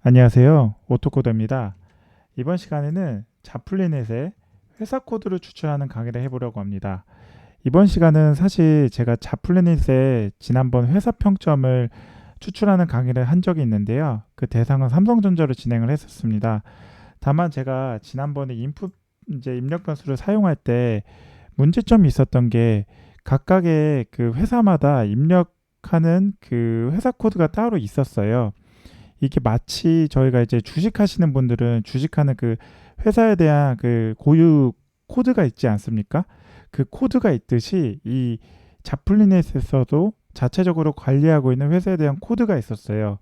안녕하세요. 오토코더입니다. 이번 시간에는 자플리넷의 회사 코드를 추출하는 강의를 해보려고 합니다. 이번 시간은 사실 제가 자플리넷의 지난번 회사 평점을 추출하는 강의를 한 적이 있는데요. 그 대상은 삼성전자로 진행을 했었습니다. 다만 제가 지난번에 인풋 이제 입력 변수를 사용할 때 문제점이 있었던 게 각각의 그 회사마다 입력하는 그 회사 코드가 따로 있었어요. 이게 마치 저희가 이제 주식하시는 분들은 주식하는 그 회사에 대한 그 고유 코드가 있지 않습니까? 그 코드가 있듯이 이 자플리넷에서도 자체적으로 관리하고 있는 회사에 대한 코드가 있었어요.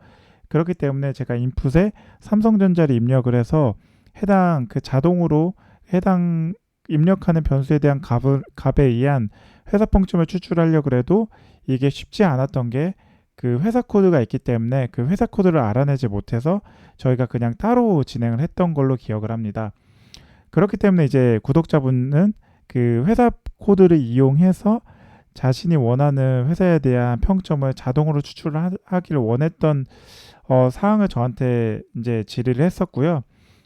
그렇기 때문에 제가 인풋에 삼성전자를 입력을 해서 해당 그 자동으로 해당 입력하는 변수에 대한 값에 의한 회사 평점을 추출하려고 해도 이게 쉽지 않았던 게 그 회사 코드가 있기 때문에 그 회사 코드를 알아내지 못해서 저희가 그냥 따로 진행을 했던 걸로 기억을 합니다. 그렇기 때문에 이제 구독자분은 그 회사 코드를 이용해서 자신이 원하는 회사에 대한 평점을 자동으로 추출하기를 원했던 사항을 저한테 이제 질의를 했었고요.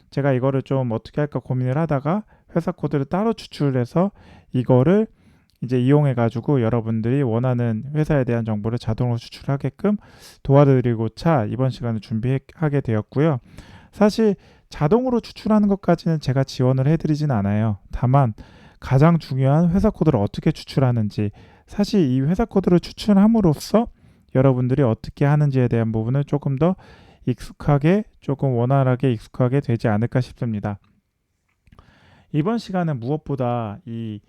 제가 이거를 좀 어떻게 할까 고민을 하다가 회사 코드를 따로 추출해서 이거를 이제 이용해 가지고 여러분들이 원하는 회사에 대한 정보를 자동으로 추출하게끔 도와드리고자 이번 시간을 준비하게 되었고요. 사실 자동으로 추출하는 것까지는 제가 지원을 해드리진 않아요. 다만 가장 중요한 회사 코드를 어떻게 추출하는지, 사실 이 회사 코드를 추출함으로써 여러분들이 어떻게 하는지에 대한 부분을 조금 더 익숙하게, 조금 원활하게 익숙하게 되지 않을까 싶습니다. 이번 시간은 무엇보다 이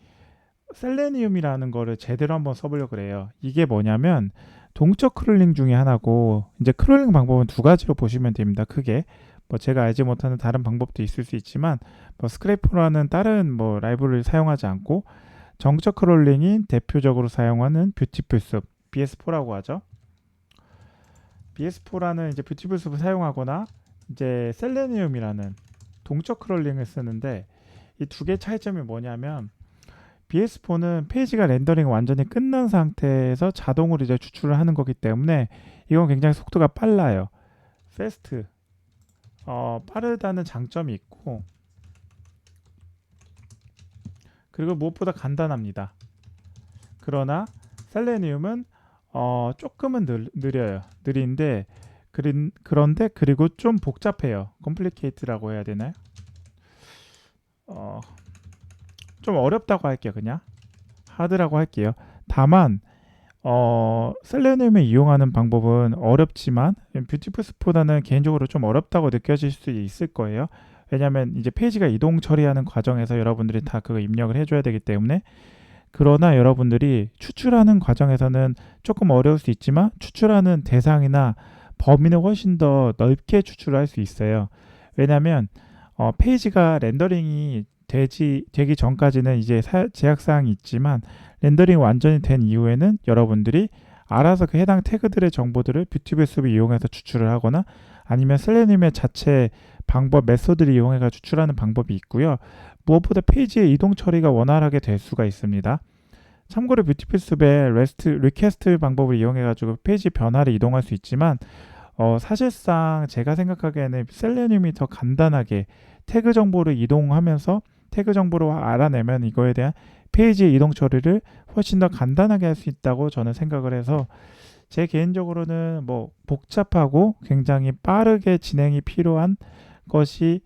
셀레니움이라는 거를 제대로 한번 써보려고 그래요. 이게 뭐냐면 동적 크롤링 중에 하나고, 이제 크롤링 방법은 두 가지로 보시면 됩니다. 크게 뭐 제가 알지 못하는 다른 방법도 있을 수 있지만, 뭐 스크래퍼라는 다른 뭐 라이브러리를 사용하지 않고 정적 크롤링이 대표적으로 사용하는 뷰티풀 숲 BS4라고 하죠. BS4라는 이제 뷰티풀 숲을 사용하거나 이제 셀레니움이라는 동적 크롤링을 쓰는데, 이 두 개의 차이점이 뭐냐면 BS4는 페이지가 렌더링 완전히 끝난 상태에서 자동으로 이제 추출을 하는 거기 때문에 이건 굉장히 속도가 빨라요. 패스트, 빠르다는 장점이 있고, 그리고 무엇보다 간단합니다. 그러나 셀레니움은 조금은 느려요. 느린데 그런데 그리고 좀 복잡해요. 컴플리케이트라고 해야 되나요? 어, 좀 어렵다고 할게요. 그냥 하드라고 할게요. 다만 셀레니움을 이용하는 방법은 어렵지만 뷰티풀스보다는 개인적으로 좀 어렵다고 느껴질 수 있을 거예요. 왜냐하면 이제 페이지가 이동 처리하는 과정에서 여러분들이 다 그거 입력을 해줘야 되기 때문에. 그러나 여러분들이 추출하는 과정에서는 조금 어려울 수 있지만 추출하는 대상이나 범위는 훨씬 더 넓게 추출할 수 있어요. 왜냐하면 페이지가 렌더링이 되기 전까지는 이제 제약사항이 있지만, 렌더링이 완전히 된 이후에는 여러분들이 알아서 그 해당 태그들의 정보들을 뷰티베이스를 이용해서 추출을 하거나 아니면 셀레늄의 자체 방법 메소드를 이용해서 추출하는 방법이 있고요. 무엇보다 페이지의 이동 처리가 원활하게 될 수가 있습니다. 참고로 뷰티풀숲의 리퀘스트 방법을 이용해 가지고 페이지 변화를 이동할 수 있지만, 사실상 제가 생각하기에는 셀레늄이 더 간단하게 태그 정보를 이동하면서 태그 정보를 알아내면 이거에 대한 페이지의 이동 처리를 훨씬 더 간단하게 할 수 있다고 저는 생각을 해서, 제 개인적으로는 뭐 복잡하고 굉장히 빠르게 진행이 필요한 것이,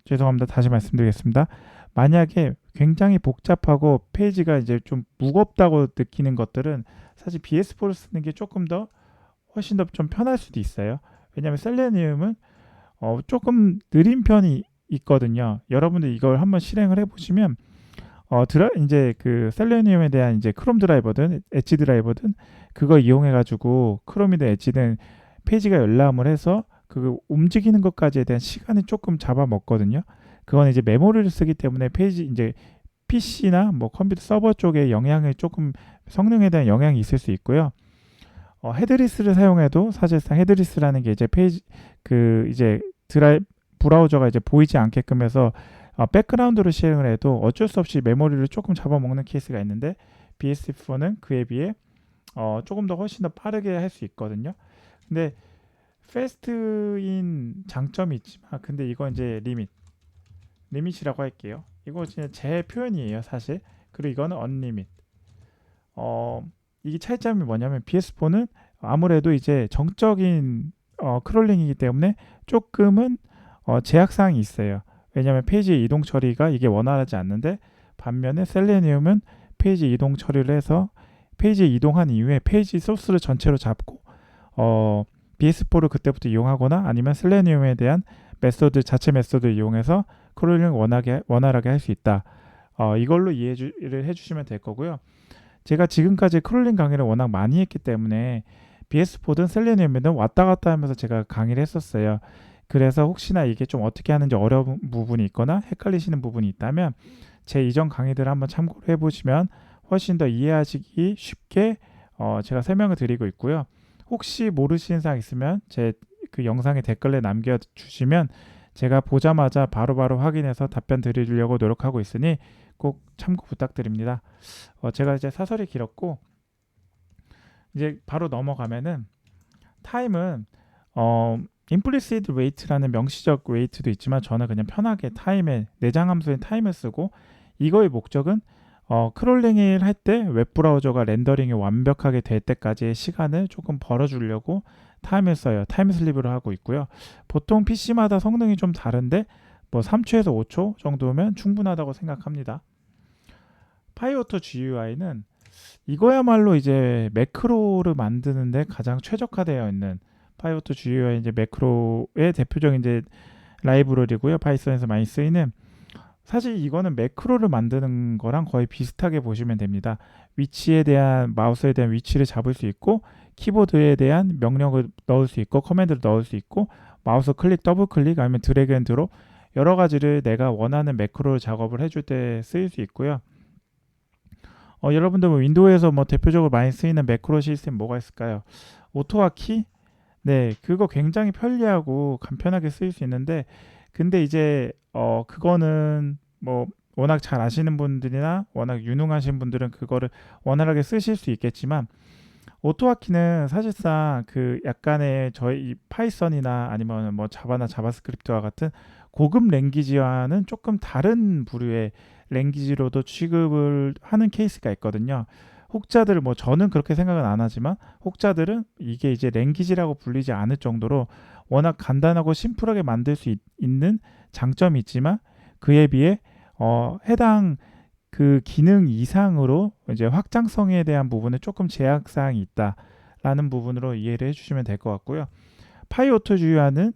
죄송합니다. 다시 말씀드리겠습니다. 만약에 굉장히 복잡하고 페이지가 이제 좀 무겁다고 느끼는 것들은 사실 BS4를 쓰는 게 조금 더 훨씬 더 좀 편할 수도 있어요. 왜냐하면 셀레니움은 조금 느린 편이 있거든요. 여러분들 이걸 한번 실행을 해보시면 이제 그 셀레니움에 대한 이제 크롬 드라이버든 엣지 드라이버든 그거 이용해 가지고 크롬이든 엣지든 페이지가 열람을 해서 그 움직이는 것까지에 대한 시간이 조금 잡아먹거든요. 그건 이제 메모리를 쓰기 때문에 페이지 이제 PC나 뭐 컴퓨터 서버 쪽에 영향을 조금, 성능에 대한 영향이 있을 수 있고요. 헤드리스를 사용해도 사실상 헤드리스라는 게 이제 페이지 그 이제 브라우저가 이제 보이지 않게끔 해서 백그라운드로 실행을 해도 어쩔 수 없이 메모리를 조금 잡아먹는 케이스가 있는데, BS4는 그에 비해 조금 더 훨씬 더 빠르게 할 수 있거든요. 근데 패스트인 장점이 있지만 근데 이건 이제 리밋이라고 할게요. 이거 진짜 제 표현이에요, 사실. 그리고 이거는 언리밋. 어, 이게 차이점이 뭐냐면 BS4는 아무래도 이제 정적인 크롤링이기 때문에 조금은 제약사항이 있어요. 왜냐하면 페이지 이동 처리가 이게 원활하지 않는데 반면에 셀레니움은 페이지 이동 처리를 해서 페이지 이동한 이후에 페이지 소스를 전체로 잡고 BS4를 그때부터 이용하거나 아니면 셀레니움에 대한 메소드 자체 메소드를 이용해서 크롤링을 원활하게 할 수 있다. 이걸로 이해를 해주시면 될 거고요. 제가 지금까지 크롤링 강의를 워낙 많이 했기 때문에 BS4든 셀레니움이든 왔다 갔다 하면서 제가 강의를 했었어요. 그래서 혹시나 이게 좀 어떻게 하는지 어려운 부분이 있거나 헷갈리시는 부분이 있다면 제 이전 강의들을 한번 참고를 해보시면 훨씬 더 이해하시기 쉽게 제가 설명을 드리고 있고요. 혹시 모르시는 사항 있으면 제 그 영상에 댓글에 남겨주시면 제가 보자마자 바로바로 확인해서 답변 드리려고 노력하고 있으니 꼭 참고 부탁드립니다. 제가 이제 사설이 길었고 이제 바로 넘어가면은 타임은 implicit wait라는 명시적 wait도 있지만 저는 그냥 편하게 타임에 내장 함수인 타임을 쓰고 이거의 목적은 크롤링을 할 때 웹브라우저가 렌더링이 완벽하게 될 때까지의 시간을 조금 벌어주려고 타임을 써요. 타임 슬립으로 하고 있고요. 보통 PC마다 성능이 좀 다른데 뭐 3초에서 5초 정도면 충분하다고 생각합니다. 파이오토 GUI는 이거야말로 이제 매크로를 만드는데 가장 최적화되어 있는 파이오토 GUI 이제 매크로의 대표적인 이제 라이브러리고요. 파이썬에서 많이 쓰이는 사실 이거는 매크로를 만드는 거랑 거의 비슷하게 보시면 됩니다. 위치에 대한 마우스에 대한 위치를 잡을 수 있고 키보드에 대한 명령을 넣을 수 있고 커맨드를 넣을 수 있고 마우스 클릭, 더블 클릭 아니면 드래그 앤 드롭 여러 가지를 내가 원하는 매크로 작업을 해줄 때 쓰일 수 있고요. 여러분들 뭐 윈도우에서 뭐 대표적으로 많이 쓰이는 매크로 시스템 뭐가 있을까요? 오토와 키? 네, 그거 굉장히 편리하고 간편하게 쓰일 수 있는데 근데 이제 그거는 뭐 워낙 잘 아시는 분들이나 워낙 유능하신 분들은 그거를 원활하게 쓰실 수 있겠지만 오토와키는 사실상 그 약간의 저희 이 파이썬이나 아니면 뭐 자바나 자바스크립트와 같은 고급 랭귀지와는 조금 다른 부류의 랭귀지로도 취급을 하는 케이스가 있거든요. 혹자들 뭐 저는 그렇게 생각은 안 하지만 혹자들은 이게 이제 랭귀지라고 불리지 않을 정도로 워낙 간단하고 심플하게 만들 수 있는 장점이 있지만 그에 비해 해당 그 기능 이상으로 이제 확장성에 대한 부분에 조금 제약 사항이 있다라는 부분으로 이해를 해주시면 될 것 같고요. 파이오토 GUI는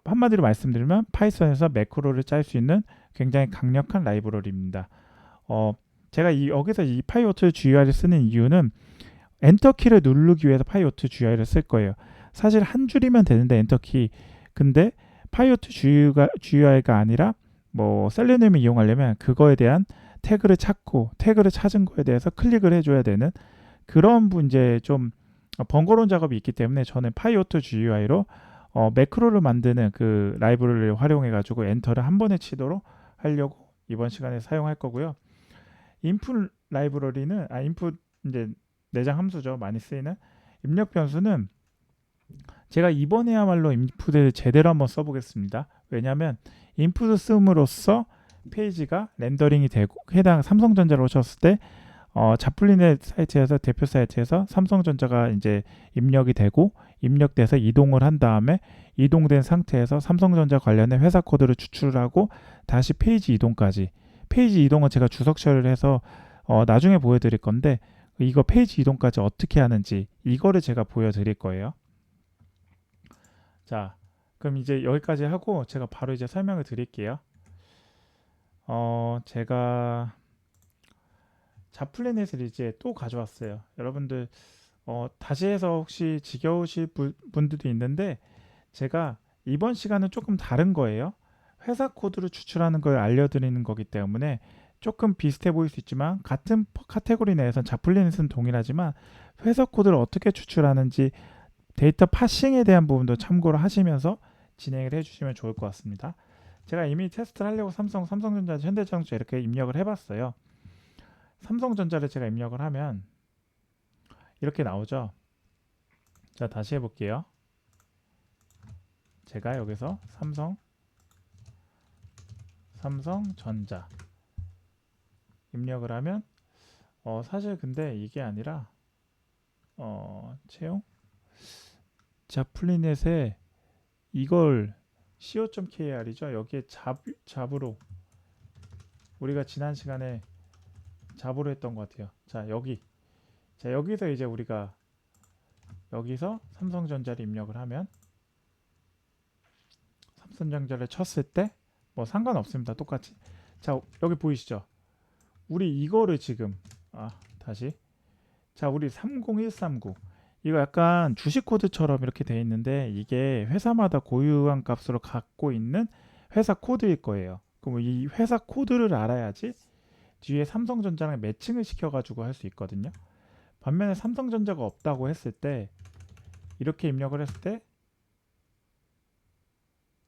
한마디로 말씀드리면 파이썬에서 매크로를 짤 수 있는 굉장히 강력한 라이브러리입니다. 제가 여기서 이 파이오토 GUI를 쓰는 이유는 엔터키를 누르기 위해서 파이오토 GUI를 쓸 거예요. 사실 한 줄이면 되는데 엔터키 근데 파이오토 GUI가 아니라 뭐 셀레늄을 이용하려면 그거에 대한 태그를 찾고 태그를 찾은 거에 대해서 클릭을 해줘야 되는 그런 이제 좀 번거로운 작업이 있기 때문에 저는 파이오토 GUI로 매크로를 만드는 그 라이브러리를 활용해 가지고 엔터를 한 번에 치도록 하려고 이번 시간에 사용할 거고요. 인풋 라이브러리는 인풋 이제 내장 함수죠. 많이 쓰이는 입력 변수는 제가 이번에야말로 인풋을 제대로 한번 써보겠습니다. 왜냐하면 인풋을 쓰므로써 페이지가 렌더링이 되고 해당 삼성전자로 오셨을 때 자플린의 사이트에서 대표 사이트에서 삼성전자가 이제 입력이 되고 입력돼서 이동을 한 다음에 이동된 상태에서 삼성전자 관련된 회사 코드를 추출하고 다시 페이지 이동까지 페이지 이동은 제가 주석 처리를 해서 나중에 보여드릴 건데 이거 페이지 이동까지 어떻게 하는지 이거를 제가 보여드릴 거예요. 자, 그럼 이제 여기까지 하고 제가 바로 이제 설명을 드릴게요. 제가 자플래닛을 이제 또 가져왔어요. 여러분들 다시 해서 혹시 지겨우실 분들도 있는데 제가 이번 시간은 조금 다른 거예요. 회사 코드를 추출하는 걸 알려드리는 거기 때문에 조금 비슷해 보일 수 있지만 같은 카테고리 내에선 자플래닛은 동일하지만 회사 코드를 어떻게 추출하는지 데이터 파싱에 대한 부분도 참고를 하시면서 진행을 해주시면 좋을 것 같습니다. 제가 이미 테스트를 하려고 삼성전자, 현대자동차 이렇게 입력을 해봤어요. 삼성전자를 제가 입력을 하면 이렇게 나오죠. 자, 다시 해볼게요. 제가 여기서 삼성전자 입력을 하면 사실 근데 이게 아니라 채용 자플리넷에 이걸 co.kr이죠. 여기에 잡으로 우리가 지난 시간에 잡으로 했던 것 같아요. 자 여기서 이제 우리가 여기서 삼성전자를 입력을 하면 삼성전자를 쳤을 때 뭐 상관없습니다. 똑같이. 자 여기 보이시죠? 우리 이거를 지금 다시 자 우리 30139 이거 약간 주식 코드처럼 이렇게 돼 있는데 이게 회사마다 고유한 값으로 갖고 있는 회사 코드일 거예요. 그럼 이 회사 코드를 알아야지 뒤에 삼성전자랑 매칭을 시켜가지고 할 수 있거든요. 반면에 삼성전자가 없다고 했을 때 이렇게 입력을 했을 때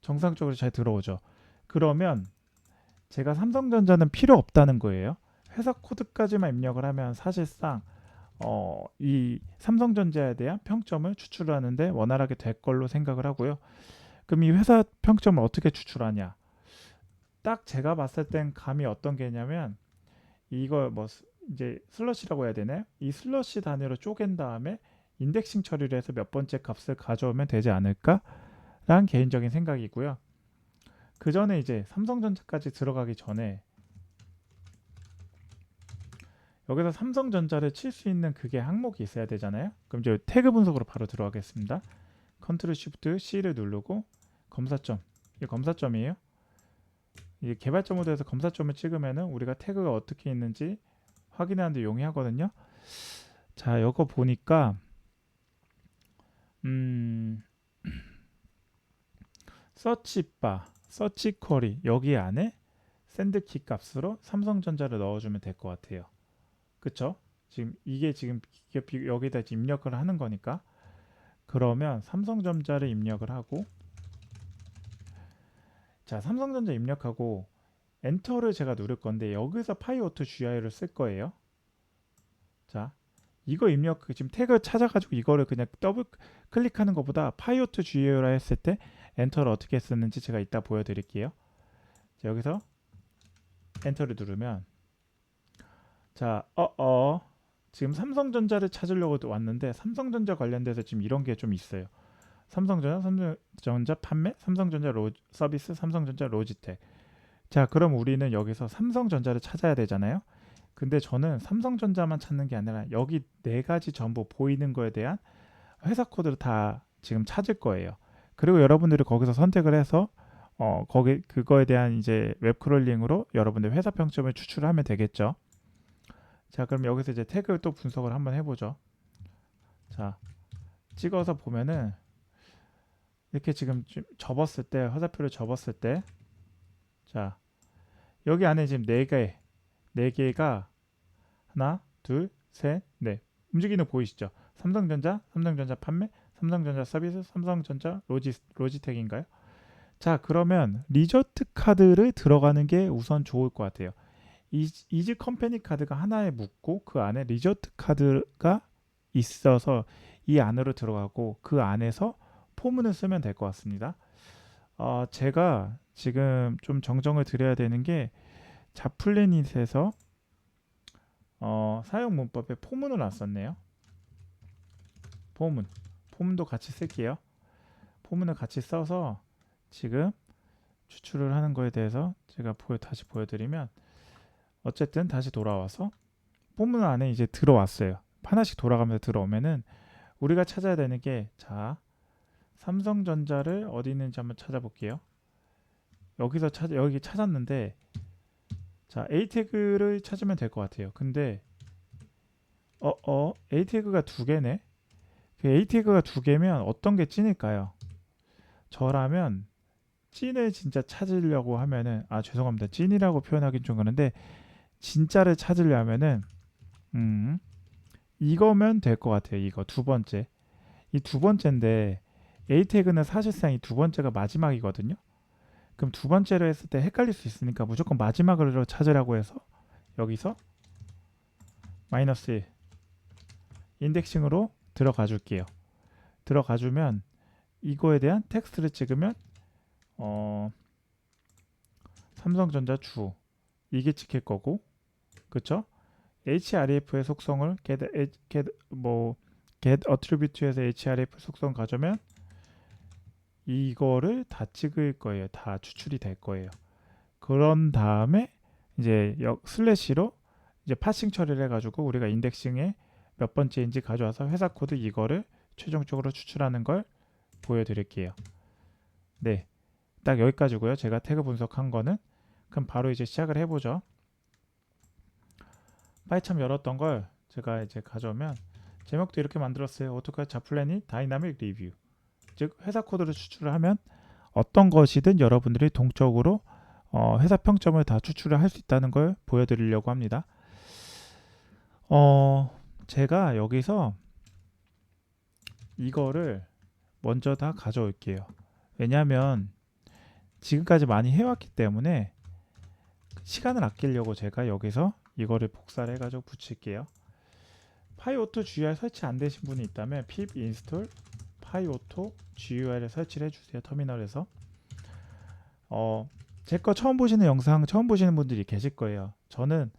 정상적으로 잘 들어오죠. 그러면 제가 삼성전자는 필요 없다는 거예요. 회사 코드까지만 입력을 하면 사실상 이 삼성전자에 대한 평점을 추출하는데 원활하게 될 걸로 생각을 하고요. 그럼 이 회사 평점을 어떻게 추출하냐? 딱 제가 봤을 땐 감이 어떤 게냐면 이걸 뭐 이제 슬러시라고 해야 되나요? 이 슬러시 단위로 쪼갠 다음에 인덱싱 처리를 해서 몇 번째 값을 가져오면 되지 않을까라는 개인적인 생각이고요. 그 전에 이제 삼성전자까지 들어가기 전에 여기서 삼성전자를 칠 수 있는 그게 항목이 있어야 되잖아요. 그럼 이제 태그 분석으로 바로 들어가겠습니다. 컨트롤 쉬프트 C를 누르고 검사점, 이게 검사점이에요. 이게 개발자 모드에서 검사점을 찍으면은 우리가 태그가 어떻게 있는지 확인하는데 용이하거든요. 자, 이거 보니까 서치바, 서치 쿼리 여기 안에 샌드키 값으로 삼성전자를 넣어주면 될 것 같아요. 그쵸? 지금 이게 지금 여기다 입력을 하는 거니까 그러면 삼성전자를 입력을 하고 자 삼성전자 입력하고 엔터를 제가 누를 건데 여기서 파이오토 GI를 쓸 거예요. 자 이거 입력 지금 태그 찾아가지고 이거를 그냥 더블 클릭하는 것보다 파이오토 GI라 했을 때 엔터를 어떻게 쓰는지 제가 이따 보여드릴게요. 자, 여기서 엔터를 누르면 자 지금 삼성전자를 찾으려고 왔는데 삼성전자 관련돼서 지금 이런 게 좀 있어요. 삼성전자 판매, 삼성전자 서비스, 삼성전자 로지텍. 자 그럼 우리는 여기서 삼성전자를 찾아야 되잖아요. 근데 저는 삼성전자만 찾는 게 아니라 여기 네 가지 전부 보이는 거에 대한 회사 코드를 다 지금 찾을 거예요. 그리고 여러분들이 거기서 선택을 해서 거기 그거에 대한 이제 웹 크롤링으로 여러분들 회사 평점을 추출하면 되겠죠. 자 그럼 여기서 이제 태그를 또 분석을 한번 해보죠. 자 찍어서 보면은 이렇게 지금 접었을 때 화살표를 접었을 때 자 여기 안에 지금 네 개가 하나 둘셋넷 움직이는 거 보이시죠? 삼성전자 판매, 삼성전자 서비스, 삼성전자 로지텍인가요? 자 그러면 리조트 카드를 들어가는 게 우선 좋을 것 같아요. 이지 컴퍼니 카드가 하나에 묶고 그 안에 리조트 카드가 있어서 이 안으로 들어가고 그 안에서 포문을 쓰면 될 것 같습니다. 제가 지금 좀 정정을 드려야 되는 게 자플래닛에서 사용 문법에 포문을 안 썼네요. 포문도 같이 쓸게요. 포문을 같이 써서 지금 추출을 하는 거에 대해서 제가 다시 보여드리면 어쨌든 다시 돌아와서 포문 안에 이제 들어왔어요. 하나씩 돌아가면서 들어오면은 우리가 찾아야 되는 게 자 삼성전자를 어디 있는지 한번 찾아볼게요. 여기 찾았는데 자 A 태그를 찾으면 될 것 같아요. 근데 A 태그가 두 개네. 그 A 태그가 두 개면 어떤 게 찐일까요? 저라면 찐을 진짜 찾으려고 하면은 죄송합니다. 찐이라고 표현하긴 좀 그런데 진짜를 찾으려면은 이거면 될 것 같아요. 이거 두 번째. 이 두 번째인데 A 태그는 사실상 이 두 번째가 마지막이거든요. 그럼 두 번째로 했을 때 헷갈릴 수 있으니까 무조건 마지막으로 찾으라고 해서 여기서 -1 인덱싱으로 들어가 줄게요. 들어가 주면 이거에 대한 텍스트를 찍으면 삼성전자 주 이게 찍힐 거고, 그쵸? href의 속성을 get attribute에서 href 속성 가져면 이거를 다 찍을 거예요. 다 추출이 될 거예요. 그런 다음에 이제 슬래시로 이제 파싱 처리를 해가지고 우리가 인덱싱에 몇 번째인지 가져와서 회사 코드 이거를 최종적으로 추출하는 걸 보여드릴게요. 네, 딱 여기까지고요. 제가 태그 분석한 거는. 그럼 바로 이제 시작을 해보죠. 파이참 열었던 걸 제가 이제 가져오면 제목도 이렇게 만들었어요. 오토카드 자플래닛 다이나믹 리뷰. 즉 회사 코드를 추출을 하면 어떤 것이든 여러분들이 동적으로 회사 평점을 다 추출을 할 수 있다는 걸 보여드리려고 합니다. 제가 여기서 이거를 먼저 다 가져올게요. 왜냐하면 지금까지 많이 해왔기 때문에 시간을 아끼려고 제가 여기서 이거를 복사를 해가지고 붙일게요. 파이오토 GUI 설치 안 되신 분이 있다면 pip install 파이오토 GUI를 설치를 해주세요. 터미널에서. 제 거 처음 보시는 영상 처음 보시는 분들이 계실 거예요. 저는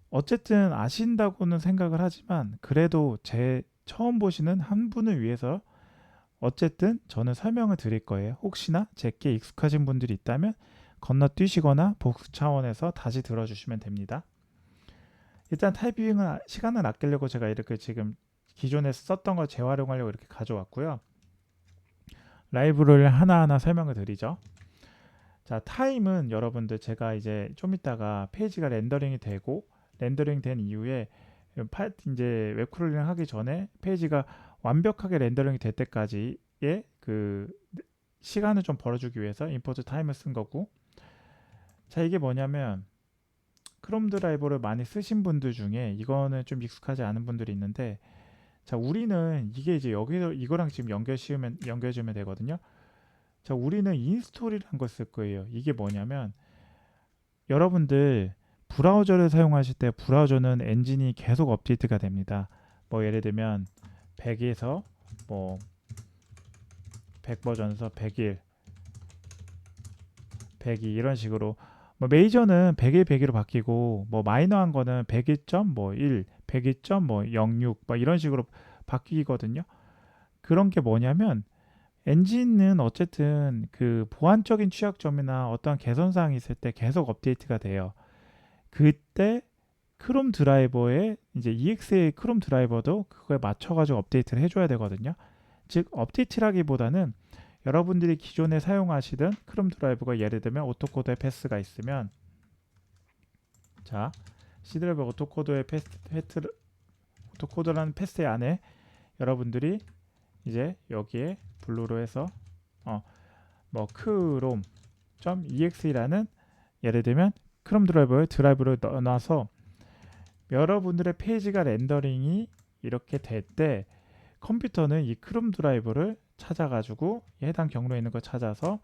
어쨌든 아신다고는 생각을 하지만 그래도 제 처음 보시는 한 분을 위해서 어쨌든 저는 설명을 드릴 거예요. 혹시나 제게 익숙하신 분들이 있다면 건너뛰시거나 복습 차원에서 다시 들어주시면 됩니다. 일단 타이핑은 시간을 아끼려고 제가 이렇게 지금 기존에 썼던 걸 재활용하려고 이렇게 가져왔고요. 라이브러리를 하나하나 설명을 드리죠. 자, 타임은 여러분들 제가 이제 좀 이따가 페이지가 렌더링이 되고 렌더링 된 이후에 이제 웹크롤링 하기 전에 페이지가 완벽하게 렌더링이 될 때까지의 그 시간을 좀 벌어주기 위해서 임포트 타임을 쓴 거고, 자, 이게 뭐냐면 크롬 드라이버를 많이 쓰신 분들 중에 이거는 좀 익숙하지 않은 분들이 있는데, 자, 우리는 이게 이제 여기서 이거랑 지금 연결지으면 되거든요. 자, 우리는 인스톨이라는 걸 쓸 거예요. 이게 뭐냐면 여러분들 브라우저를 사용하실 때 브라우저는 엔진이 계속 업데이트가 됩니다. 뭐 예를 들면 100에서 뭐 100 버전에서 101, 102 이런 식으로, 뭐 메이저는 101, 102로 바뀌고 뭐 마이너한 거는 101.1, 102.06 뭐 이런 식으로 바뀌거든요. 그런 게 뭐냐면 엔진은 어쨌든 그 보안적인 취약점이나 어떤 개선 사항이 있을 때 계속 업데이트가 돼요. 그때 크롬 드라이버에 이제 EXA 크롬 드라이버도 그거에 맞춰가지고 업데이트를 해줘야 되거든요. 즉 업데이트라기보다는 여러분들이 기존에 사용하시던 크롬 드라이버가 예를 들면 오토코드의 패스가 있으면, 자, C 드라이버 오토코드의 오토코드라는 패스 안에 여러분들이 이제 여기에 블루로 해서 뭐 chrome.exe라는 예를 들면 크롬 드라이버를 넣어놔서 여러분들의 페이지가 렌더링이 이렇게 될 때 컴퓨터는 이 크롬 드라이버를 찾아가지고 해당 경로에 있는 걸 찾아서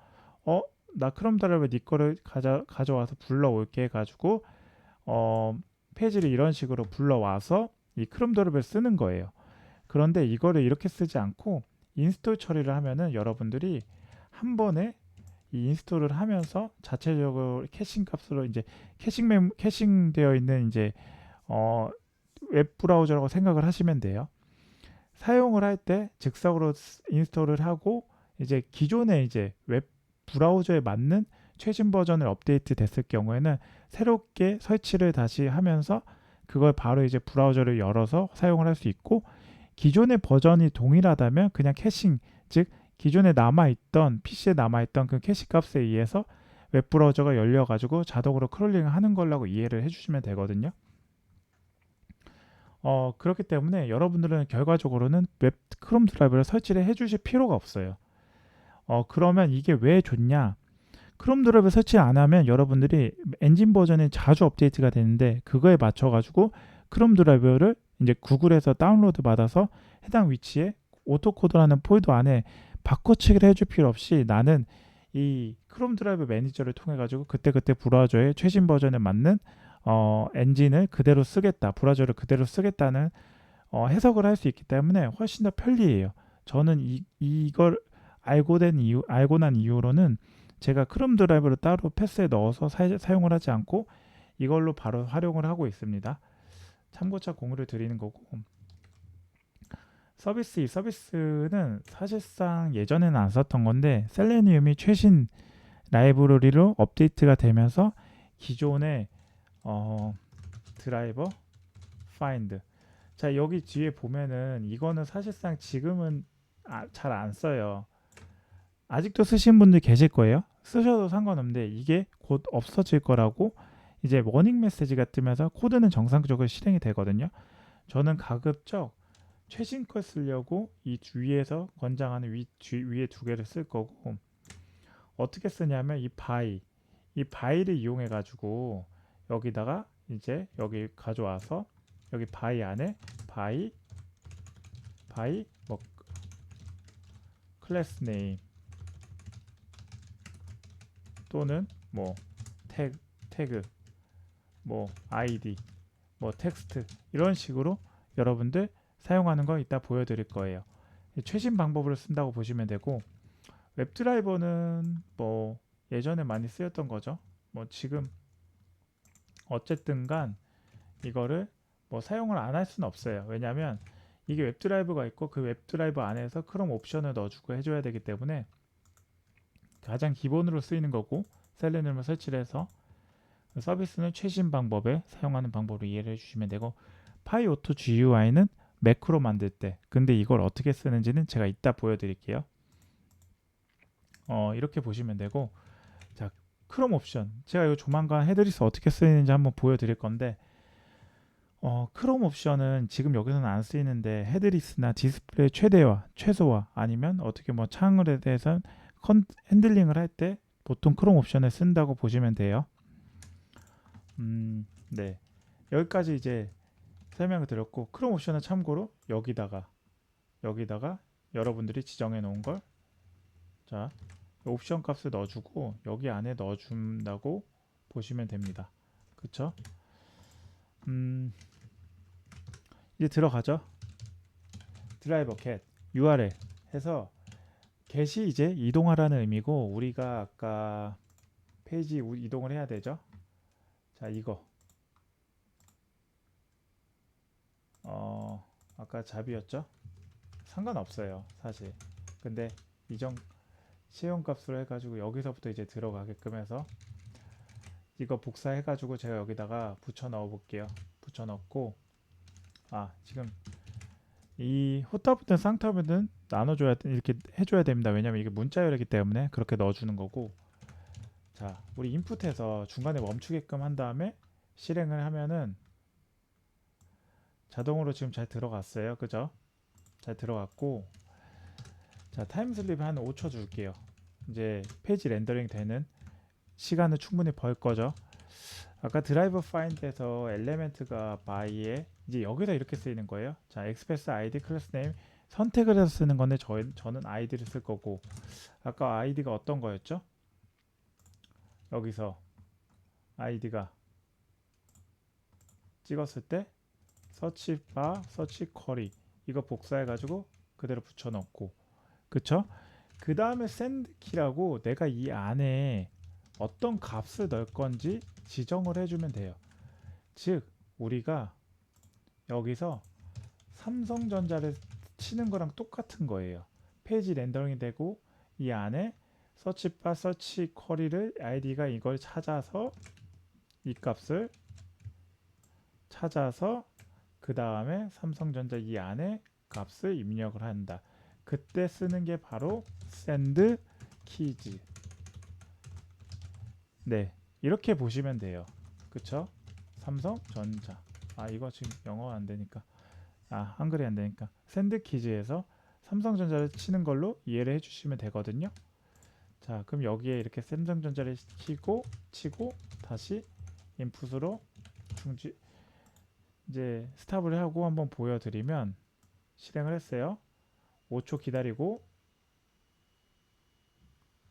나 크롬 드라이버 네 거를 가져와서 불러올게 해가지고 페이지를 이런 식으로 불러와서 이 크롬 드라이버를 쓰는 거예요. 그런데 이거를 이렇게 쓰지 않고 인스톨 처리를 하면은 여러분들이 한 번에 이 인스톨을 하면서 자체적으로 캐싱 값으로 이제 캐싱되어 있는 이제 웹 브라우저라고 생각을 하시면 돼요. 사용을 할 때 즉석으로 인스톨을 하고 이제 기존의 이제 웹 브라우저에 맞는 최신 버전을 업데이트 됐을 경우에는 새롭게 설치를 다시 하면서 그걸 바로 이제 브라우저를 열어서 사용을 할 수 있고, 기존의 버전이 동일하다면 그냥 캐싱, 즉 기존에 남아있던 PC에 남아있던 그 캐시 값에 의해서 웹 브라우저가 열려가지고 자동으로 크롤링을 하는 거라고 이해를 해주시면 되거든요. 그렇기 때문에 여러분들은 결과적으로는 웹 크롬 드라이버를 설치를 해주실 필요가 없어요. 그러면 이게 왜 좋냐? 크롬 드라이버 설치 안 하면 여러분들이 엔진 버전이 자주 업데이트가 되는데 그거에 맞춰가지고 크롬 드라이버를 이제 구글에서 다운로드 받아서 해당 위치에 오토코드라는 폴더 안에 바꿔치기를 해줄 필요 없이 나는 이 크롬 드라이브 매니저를 통해 가지고 그때그때 브라우저의 최신 버전에 맞는 엔진을 그대로 쓰겠다, 브라우저를 그대로 쓰겠다는 해석을 할 수 있기 때문에 훨씬 더 편리해요. 저는 이걸 알고 난 이후로는 제가 크롬 드라이브를 따로 패스에 넣어서 사용을 하지 않고 이걸로 바로 활용을 하고 있습니다. 참고차 공유를 드리는 거고, 이 서비스는 사실상 예전에는 안 썼던 건데 셀레니움이 최신 라이브러리로 업데이트가 되면서 기존의 드라이버 파인드, 자 여기 뒤에 보면은 이거는 사실상 지금은 잘 안 써요. 아직도 쓰시는 분들 계실 거예요. 쓰셔도 상관없는데 이게 곧 없어질 거라고 이제 워닝 메시지가 뜨면서 코드는 정상적으로 실행이 되거든요. 저는 가급적 최신 걸 쓰려고 이 위에서 권장하는 위에 두 개를 쓸 거고, 어떻게 쓰냐면 이 바이를 이용해 가지고 여기다가 이제 여기 가져와서 여기 바이 안에 바이 뭐 클래스 네임 또는 뭐 태그 뭐 아이디 뭐 텍스트 이런 식으로 여러분들 사용하는 거 이따 보여드릴 거예요. 최신 방법으로 쓴다고 보시면 되고, 웹드라이버는 뭐 예전에 많이 쓰였던 거죠. 뭐 지금 어쨌든 간 이거를 뭐 사용을 안 할 수는 없어요. 왜냐하면 이게 웹드라이버가 있고 그 웹드라이버 안에서 크롬 옵션을 넣어주고 해줘야 되기 때문에 가장 기본으로 쓰이는 거고, 셀레늄을 설치를 해서 서비스는 최신 방법에 사용하는 방법으로 이해를 해주시면 되고, 파이오토 GUI는 매크로 만들 때, 근데 이걸 어떻게 쓰는지는 제가 이따 보여드릴게요. 이렇게 보시면 되고, 자 크롬 옵션 제가 이거 조만간 헤드리스 어떻게 쓰이는지 한번 보여드릴 건데, 크롬 옵션은 지금 여기서는 안 쓰이는데 헤드리스나 디스플레이 최대화, 최소화 아니면 어떻게 뭐 창을에 대해서 핸들링을 할 때 보통 크롬 옵션을 쓴다고 보시면 돼요. 네. 여기까지 이제 설명을 드렸고, 크롬 옵션은 참고로 여기다가 여러분들이 지정해 놓은 걸, 자 옵션 값을 넣어주고 여기 안에 넣어준다고 보시면 됩니다. 그쵸? 이제 들어가죠. 드라이버 겟 URL 해서 겟이 이제 이동하라는 의미고, 우리가 아까 페이지 이동을 해야 되죠. 자 이거 아까 잡이었죠. 상관없어요 사실. 근데 이전 시용 값으로 해가지고 여기서부터 이제 들어가게끔 해서 이거 복사해가지고 제가 여기다가 붙여 넣어 볼게요. 붙여 넣고, 지금 이 호타부터 쌍타부는 나눠줘야 이렇게 해줘야 됩니다. 왜냐면 이게 문자열이기 때문에 그렇게 넣어주는 거고, 자 우리 인풋에서 중간에 멈추게끔 한 다음에 실행을 하면은 자동으로 지금 잘 들어갔어요. 그죠? 잘 들어갔고, 자 타임슬립 한 5초 줄게요. 이제 페이지 렌더링 되는 시간을 충분히 벌 거죠. 아까 드라이버 파인드에서 엘레멘트가 by에 이제 여기서 이렇게 쓰이는 거예요. 자 express id 클래스 네임 선택을 해서 쓰는 건데 저는 id를 쓸 거고, 아까 id가 어떤 거였죠? 여기서 id가 찍었을 때 서치 바 서치 쿼리 이거 복사해 가지고 그대로 붙여 넣고, 그쵸? 그 다음에 send 키라고 내가 이 안에 어떤 값을 넣을 건지 지정을 해주면 돼요. 즉 우리가 여기서 삼성전자를 치는 거랑 똑같은 거예요. 페이지 렌더링이 되고 이 안에 서치바 서치 쿼리를 id가 이걸 찾아서 이 값을 찾아서 그 다음에 삼성전자 이 안에 값을 입력을 한다. 그때 쓰는 게 바로 send keys. 네, 이렇게 보시면 돼요. 그쵸? 삼성전자. 이거 지금 영어가 안 되니까, 한글이 안 되니까 send keys에서 삼성전자를 치는 걸로 이해를 해주시면 되거든요. 자, 그럼 여기에 이렇게 삼성전자를 치고 다시 인풋으로 이제 스탑을 하고 한번 보여드리면, 실행을 했어요. 5초 기다리고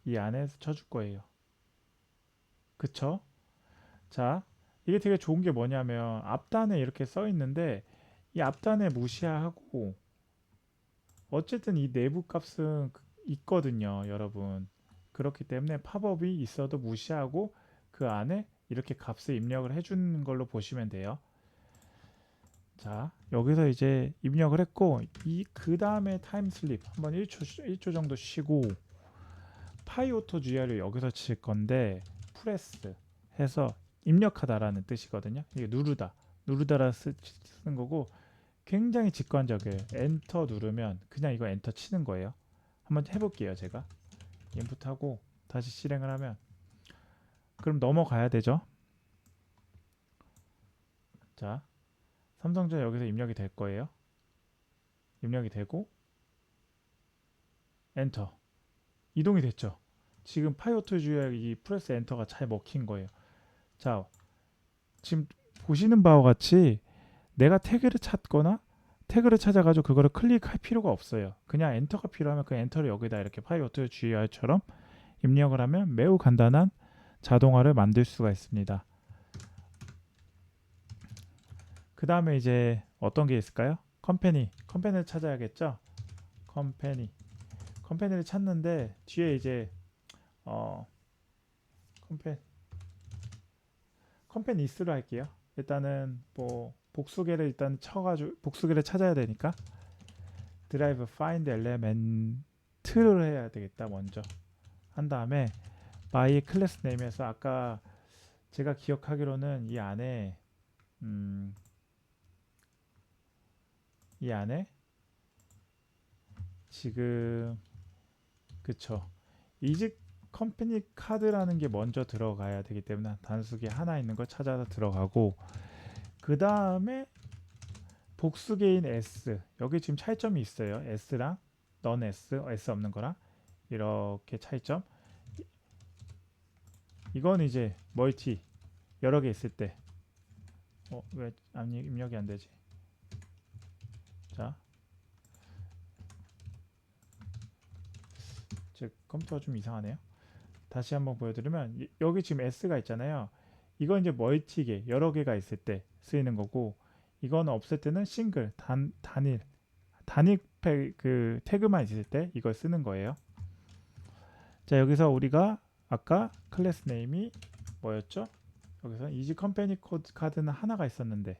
이 안에서 쳐줄 거예요. 그쵸? 자, 이게 되게 좋은 게 뭐냐면 앞단에 이렇게 써 있는데 이 앞단에 무시하고 어쨌든 이 내부 값은 있거든요, 여러분. 그렇기 때문에 팝업이 있어도 무시하고 그 안에 이렇게 값을 입력을 해주는 걸로 보시면 돼요. 자, 여기서 이제 입력을 했고 이 그 다음에 타임슬립 한번 1초 정도 쉬고 파이오토 GR을 여기서 칠 건데 프레스 해서 입력하다라는 뜻이거든요. 이게 누르다라 쓰는 거고 굉장히 직관적이에요. 엔터 누르면 그냥 이거 엔터 치는 거예요. 한번 해볼게요. 제가 인풋하고 다시 실행을 하면 그럼 넘어가야 되죠. 자, 삼성전자 여기서 입력이 될 거예요. 입력이 되고 엔터 이동이 됐죠. 지금 파이오토 GR 이 프레스 엔터가 잘 먹힌 거예요. 자, 지금 보시는 바와 같이 내가 태그를 찾거나 태그를 찾아가지고 그거를 클릭할 필요가 없어요. 그냥 엔터가 필요하면 그 엔터를 여기다 이렇게 파이오토 GR처럼 입력을 하면 매우 간단한 자동화를 만들 수가 있습니다. 그 다음에 이제 어떤 게 있을까요? 컴퍼니를 찾아야겠죠. 컴퍼니를 찾는데 뒤에 이제 컴퍼니 컴퍼니스로 할게요. 일단은 뭐 복수계를 일단 쳐가지고 복수계를 찾아야 되니까 드라이브 find element를 해야 되겠다. 먼저 한 다음에 by class name에서 아까 제가 기억하기로는 이 안에 지금 그쵸 이직 컴퍼니 카드라는 게 먼저 들어가야 되기 때문에 단수기 하나 있는 거 찾아서 들어가고 그 다음에 복수계인 S 여기 지금 차이점이 있어요. S랑 넌 S, S 없는 거랑 이렇게 차이점. 이건 이제 멀티 여러 개 있을 때 왜 입력이 안 되지? 자, 제 컴퓨터가 좀 이상하네요. 다시 한번 보여드리면 여기 지금 S가 있잖아요. 이건 이제 멀티계 여러 개가 있을 때 쓰이는 거고 이건 없을 때는 싱글 단일 그 태그만 있을 때 이걸 쓰는 거예요. 자, 여기서 우리가 아까 클래스 네임이 뭐였죠? 여기서 이지 컴퍼니 카드는 하나가 있었는데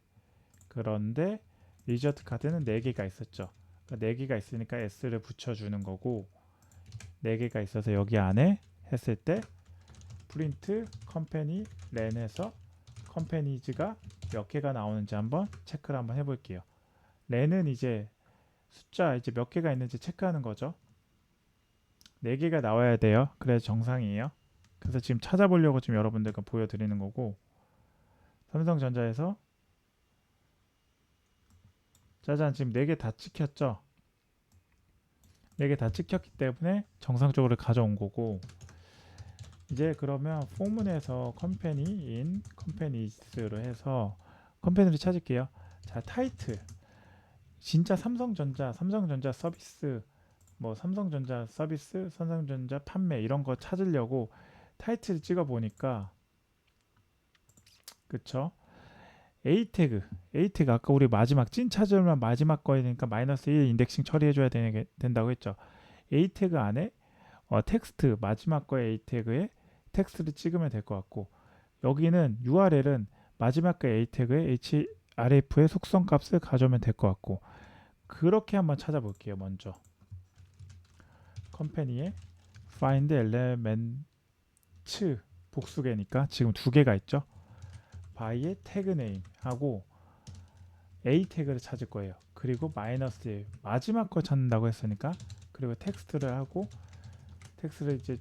그런데 리저트 카드는 4개가 있었죠. 그러니까 4개가 있으니까 S를 붙여주는 거고 4개가 있어서 여기 안에 했을 때 프린트 컴퍼니 렌에서 컴퍼니즈가 몇 개가 나오는지 한번 체크를 한번 해볼게요. 렌은 이제 숫자 이제 몇 개가 있는지 체크하는 거죠. 4개가 나와야 돼요. 그래서 정상이에요. 그래서 지금 찾아보려고 지금 여러분들과 보여드리는 거고 삼성전자에서 짜잔 지금 4개 다 찍혔죠. 4개 다 찍혔기 때문에 정상적으로 가져온 거고 이제 그러면 포문에서 컴퍼니 인 컴퍼니스로 해서 컴퍼니를 찾을게요. 자, 타이틀 진짜 삼성전자 서비스 뭐 삼성전자 서비스 삼성전자 판매 이런 거 찾으려고 타이틀 찍어 보니까 그쵸? A 태그 아까 우리 마지막 찐 찾으려면 마지막 거에 되니까 -1 인덱싱 처리해줘야 된다고 했죠. A 태그 안에 텍스트 마지막 거에 A 태그에 텍스트를 찍으면 될 것 같고 여기는 URL은 마지막 거 A 태그에 href의 속성 값을 가져오면 될 것 같고 그렇게 한번 찾아볼게요. 먼저 컴퍼니에 find element 복수계니까 지금 2개가 있죠. by의 태그 네임 하고 A 태그를 찾을 거예요. 그리고 -1 마지막 거 찾는다고 했으니까 그리고 텍스트를 하고 텍스트를 이제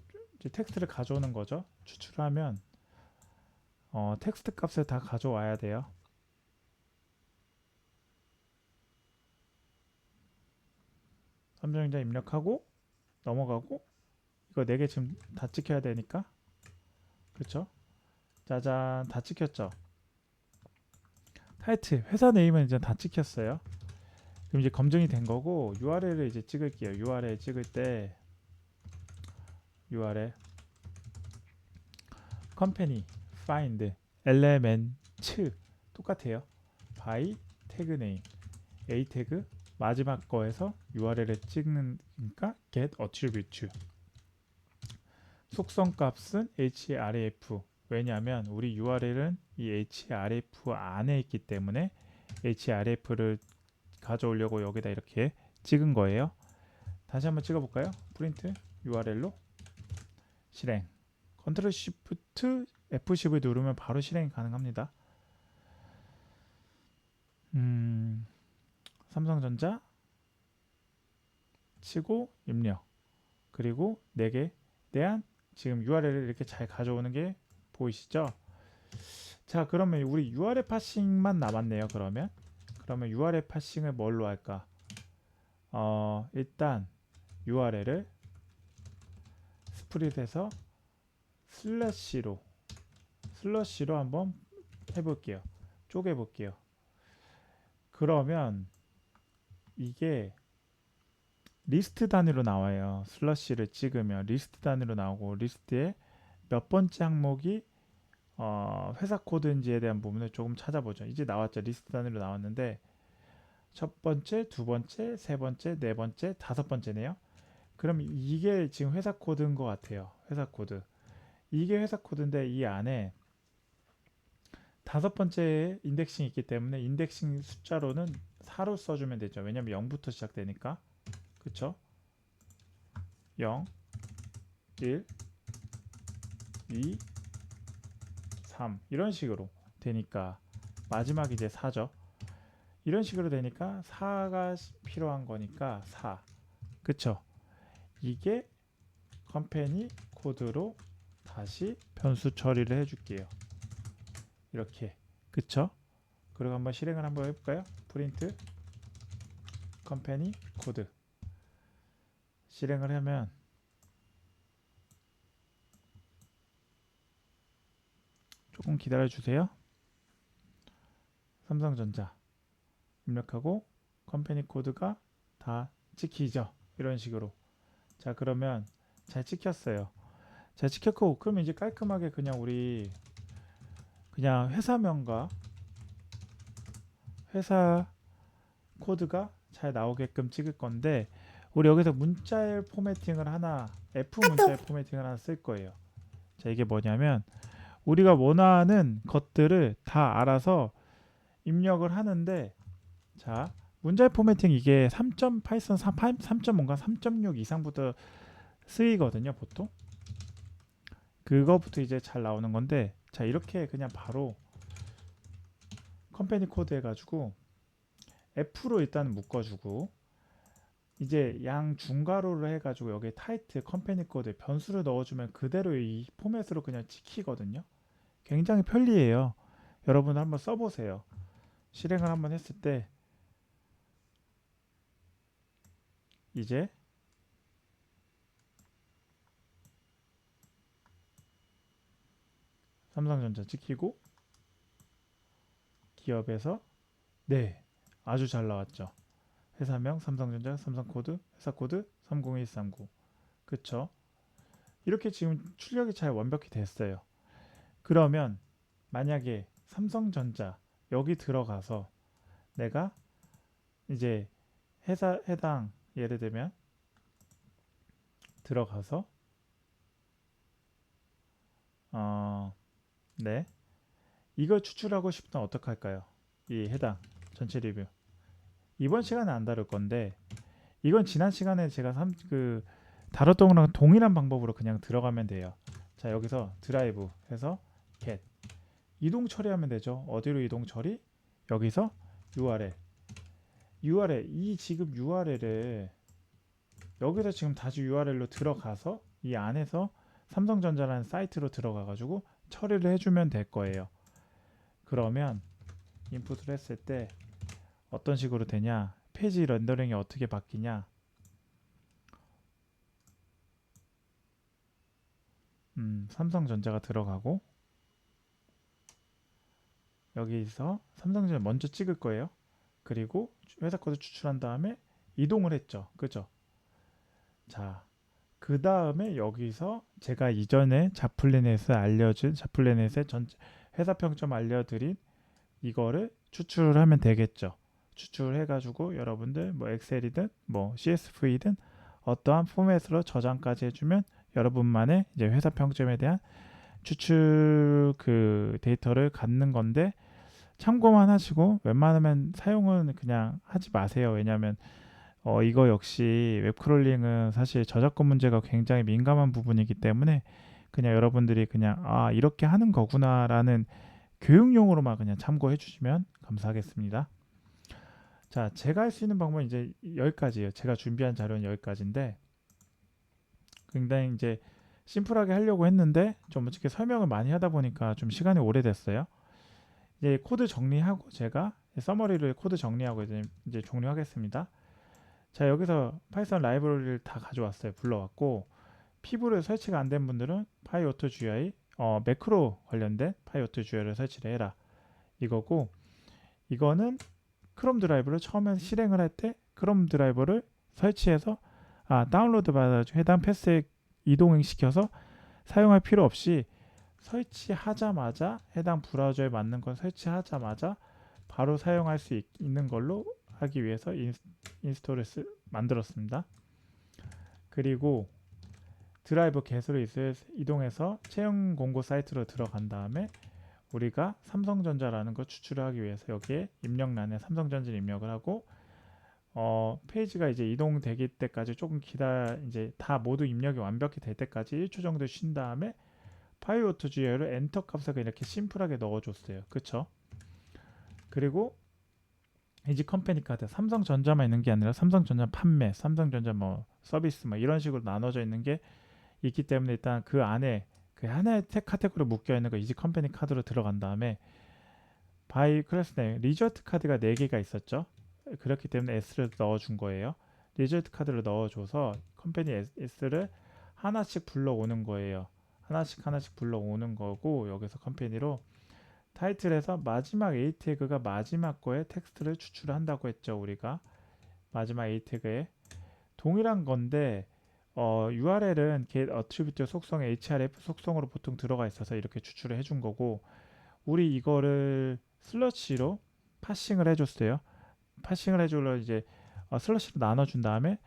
텍스트를 가져오는 거죠. 추출하면 텍스트 값을 다 가져와야 돼요. 삼성전자 입력하고 넘어가고 이거 4개 지금 다 찍혀야 되니까 그렇죠? 짜잔 다 찍혔죠. 타이틀 회사 네임은 이제 다 찍혔어요. 그럼 이제 검증이 된 거고 URL을 이제 찍을게요. URL 찍을 때 URL 컴퍼니 find element 똑같아요. by 태그 네임 A 태그 마지막 거에서 URL을 찍으니까 get attribute. 속성 값은 href. 왜냐하면 우리 URL은 이 href 안에 있기 때문에 href를 가져오려고 여기다 이렇게 찍은 거예요. 다시 한번 찍어볼까요? 프린트 URL로 실행. 컨트롤 시프트 F10을 누르면 바로 실행이 가능합니다. 삼성전자 치고 입력. 그리고 4개 대한 지금 URL을 이렇게 잘 가져오는 게 보이시죠? 자, 그러면 우리 URL 파싱만 남았네요. 그러면 URL 파싱을 뭘로 할까? 일단 URL을 스프릿에서 슬래시로 한번 해볼게요. 쪼개볼게요. 그러면 이게 리스트 단위로 나와요. 슬러시를 찍으면 리스트 단위로 나오고, 리스트에 몇 번째 항목이 회사 코드인지에 대한 부분을 조금 찾아보죠. 이제 나왔죠. 리스트 단위로 나왔는데 첫 번째, 두 번째, 세 번째, 네 번째, 다섯 번째네요. 그럼 이게 지금 회사 코드인 것 같아요. 회사 코드. 이게 회사 코드인데 이 안에 다섯 번째 인덱싱이 있기 때문에 인덱싱 숫자로는 4로 써주면 되죠. 왜냐면 0부터 시작되니까. 그쵸? 0, 1, 2, 3 이런 식으로 되니까 마지막 이제 4죠. 이런 식으로 되니까 4가 필요한 거니까 4. 그쵸? 이게 컴퍼니 코드로 다시 변수 처리를 해줄게요. 이렇게. 그쵸? 그리고 한번 실행을 한번 해볼까요? 프린트 컴퍼니 코드 실행을 하면 조금 기다려 주세요. 삼성전자 입력하고 컴퍼니 코드가 다 찍히죠. 이런 식으로. 자, 그러면 잘 찍혔어요. 잘 찍혔고, 그러면 이제 깔끔하게 그냥 우리 그냥 회사명과 회사 코드가 잘 나오게끔 찍을 건데, 우리 여기서 문자열 포매팅을 하나, F 문자열 포매팅을 하나 쓸 거예요. 자, 이게 뭐냐면 우리가 원하는 것들을 다 알아서 입력을 하는데, 자, 문자열 포매팅 이게 3.파이썬 3.5인가 3.6 이상부터 쓰이거든요, 보통. 그거부터 이제 잘 나오는 건데, 자, 이렇게 그냥 바로 컴퍼니 코드 해가지고 F로 일단 묶어주고, 이제 양 중괄호를 해가지고 여기 타이틀 컴퍼니 코드 변수를 넣어주면 그대로 이 포맷으로 그냥 찍히거든요. 굉장히 편리해요. 여러분 한번 써보세요. 실행을 한번 했을 때 이제 삼성전자 찍히고 기업에서 네, 아주 잘 나왔죠. 회사명 삼성전자 삼성코드 회사코드 30139. 그쵸? 이렇게 지금 출력이 잘 완벽히 됐어요. 그러면 만약에 삼성전자 여기 들어가서 내가 이제 회사 해당 예를 들면 들어가서 네, 이걸 추출하고 싶으면 어떻게 할까요? 이 해당 전체 리뷰 이번 시간에 안 다룰 건데, 이건 지난 시간에 제가 다뤘던 거랑 동일한 방법으로 그냥 들어가면 돼요. 자, 여기서 드라이브 해서 get 이동 처리하면 되죠. 어디로 이동 처리? 여기서 URL 이 지금 URL을 여기서 지금 다시 URL로 들어가서 이 안에서 삼성전자라는 사이트로 들어가 가지고 처리를 해주면 될 거예요. 그러면 인풋을 했을 때 어떤 식으로 되냐, 페이지 렌더링이 어떻게 바뀌냐, 삼성전자가 들어가고 여기서 삼성전자 먼저 찍을 거예요. 그리고 회사 코드 추출한 다음에 이동을 했죠. 그죠? 자, 그 다음에 여기서 제가 이전에 자플래닛에 알려준 자플래닛의 회사 평점 알려드린 이거를 추출을 하면 되겠죠. 추출해가지고 여러분들 뭐 엑셀이든 뭐 CSV든 어떠한 포맷으로 저장까지 해주면 여러분만의 이제 회사 평점에 대한 추출 그 데이터를 갖는 건데, 참고만 하시고 웬만하면 사용은 그냥 하지 마세요. 왜냐하면 이거 역시 웹크롤링은 사실 저작권 문제가 굉장히 민감한 부분이기 때문에 그냥 여러분들이 그냥 이렇게 하는 거구나라는 교육용으로만 그냥 참고해 주시면 감사하겠습니다. 자, 제가 할 수 있는 방법은 이제 여기까지예요. 제가 준비한 자료는 여기까지인데, 굉장히 이제 심플하게 하려고 했는데 좀 어떻게 설명을 많이 하다 보니까 좀 시간이 오래됐어요. 이제 코드 정리하고 제가 서머리를 코드 정리하고 이제 종료하겠습니다. 자, 여기서 파이썬 라이브러리를 다 가져왔어요. 불러왔고, 피부를 설치가 안 된 분들은 PyAutoGI 매크로 관련된 PyAutoGI를 설치를 해라 이거고, 이거는 크롬 드라이브를 처음에 실행을 할 때 크롬 드라이버를 설치해서 다운로드 받아가지고 해당 패스에 이동시켜서 사용할 필요 없이 설치하자마자 해당 브라우저에 맞는 건 설치하자마자 바로 사용할 수 있는 걸로 하기 위해서 인스톨을 만들었습니다. 그리고 드라이버 개수를 이동해서 채용 공고 사이트로 들어간 다음에 우리가 삼성전자라는 걸 추출을 하기 위해서 여기에 입력란에 삼성전자를 입력을 하고, 페이지가 이제 이동되기 때까지 조금 이제 다 모두 입력이 완벽히 될 때까지 1초 정도 쉰 다음에 PyAutoGI를 엔터 값을 이렇게 심플하게 넣어줬어요. 그쵸? 그리고 이제 컴퍼니 카드, 삼성전자만 있는 게 아니라 삼성전자 판매, 삼성전자 뭐 서비스 뭐 이런 식으로 나눠져 있는 게 있기 때문에 일단 그 안에 그 하나의 카테고리로 묶여 있는 거 이지 컴퍼니 카드로 들어간 다음에 바이 클래스 네임 리저트 카드가 4개가 있었죠. 그렇기 때문에 S를 넣어준 거예요. 리저트 카드를 넣어줘서 컴퍼니 S를 하나씩 불러오는 거예요. 하나씩 불러오는 거고, 여기서 컴퍼니로 타이틀에서 마지막 A 태그가 마지막 거에 텍스트를 추출한다고 했죠. 우리가 마지막 A 태그에 동일한 건데 URL은 get attribute 속성에 href 속성으로 보통 들어가 있어서 이렇게 추출을 해준 거고, 우리 이거를 슬러시로 파싱을 해줬어요. 파싱을 해주려 이제 슬러시로 나눠준 다음에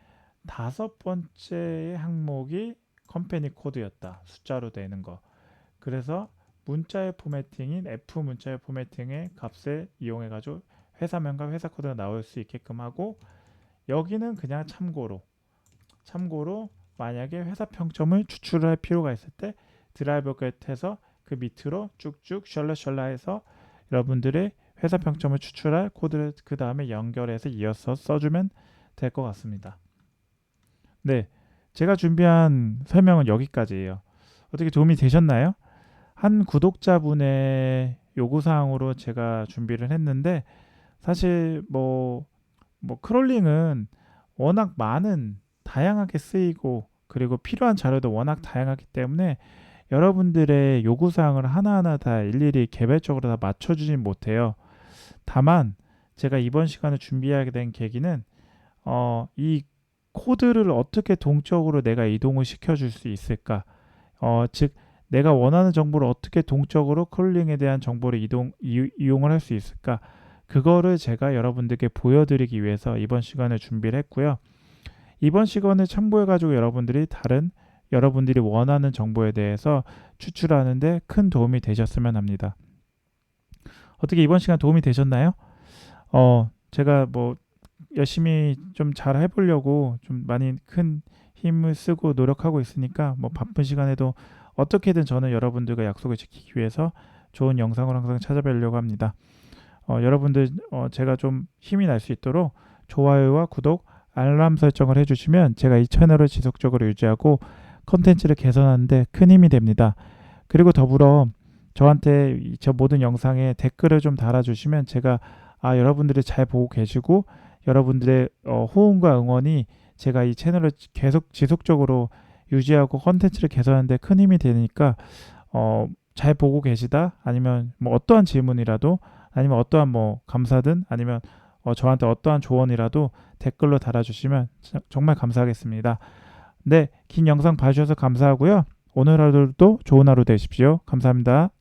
5번째 항목이 컴퍼니 코드였다. 숫자로 되는 거. 그래서 문자의 포매팅인 F 문자의 포매팅의 값을 이용해 가지고 회사명과 회사 코드가 나올 수 있게끔 하고, 여기는 그냥 참고로 만약에 회사 평점을 추출할 필요가 있을 때 드라이버 끝에서 그 밑으로 쭉쭉 셜라셜라해서 여러분들의 회사 평점을 추출할 코드를 그 다음에 연결해서 이어서 써주면 될 것 같습니다. 네, 제가 준비한 설명은 여기까지예요. 어떻게 도움이 되셨나요? 한 구독자분의 요구사항으로 제가 준비를 했는데, 사실 뭐 크롤링은 워낙 다양하게 쓰이고 그리고 필요한 자료도 워낙 다양하기 때문에 여러분들의 요구사항을 하나하나 다 일일이 개별적으로 다 맞춰주진 못해요. 다만 제가 이번 시간을 준비하게 된 계기는 이 코드를 어떻게 동적으로 내가 이동을 시켜줄 수 있을까, 즉 내가 원하는 정보를 어떻게 동적으로 크롤링에 대한 정보를 이용을 할 수 있을까, 그거를 제가 여러분들께 보여드리기 위해서 이번 시간을 준비를 했고요. 이번 시간을 참고해가지고 여러분들이 원하는 정보에 대해서 추출하는 데 큰 도움이 되셨으면 합니다. 어떻게 이번 시간 도움이 되셨나요? 제가 열심히 좀 잘 해보려고 좀 많이 큰 힘을 쓰고 노력하고 있으니까 바쁜 시간에도 어떻게든 저는 여러분들과 약속을 지키기 위해서 좋은 영상을 항상 찾아뵈려고 합니다. 여러분들 제가 좀 힘이 날 수 있도록 좋아요와 구독, 알람 설정을 해주시면 제가 이 채널을 지속적으로 유지하고 컨텐츠를 개선하는 데 큰 힘이 됩니다. 그리고 더불어 저한테 저 모든 영상에 댓글을 좀 달아주시면 제가 여러분들이 잘 보고 계시고 여러분들의 호응과 응원이 제가 이 채널을 계속 지속적으로 유지하고 컨텐츠를 개선하는 데 큰 힘이 되니까 잘 보고 계시다, 아니면 어떠한 질문이라도, 아니면 어떠한 감사든, 아니면 저한테 어떠한 조언이라도 댓글로 달아주시면 정말 감사하겠습니다. 네, 긴 영상 봐주셔서 감사하고요. 오늘 하루도 좋은 하루 되십시오. 감사합니다.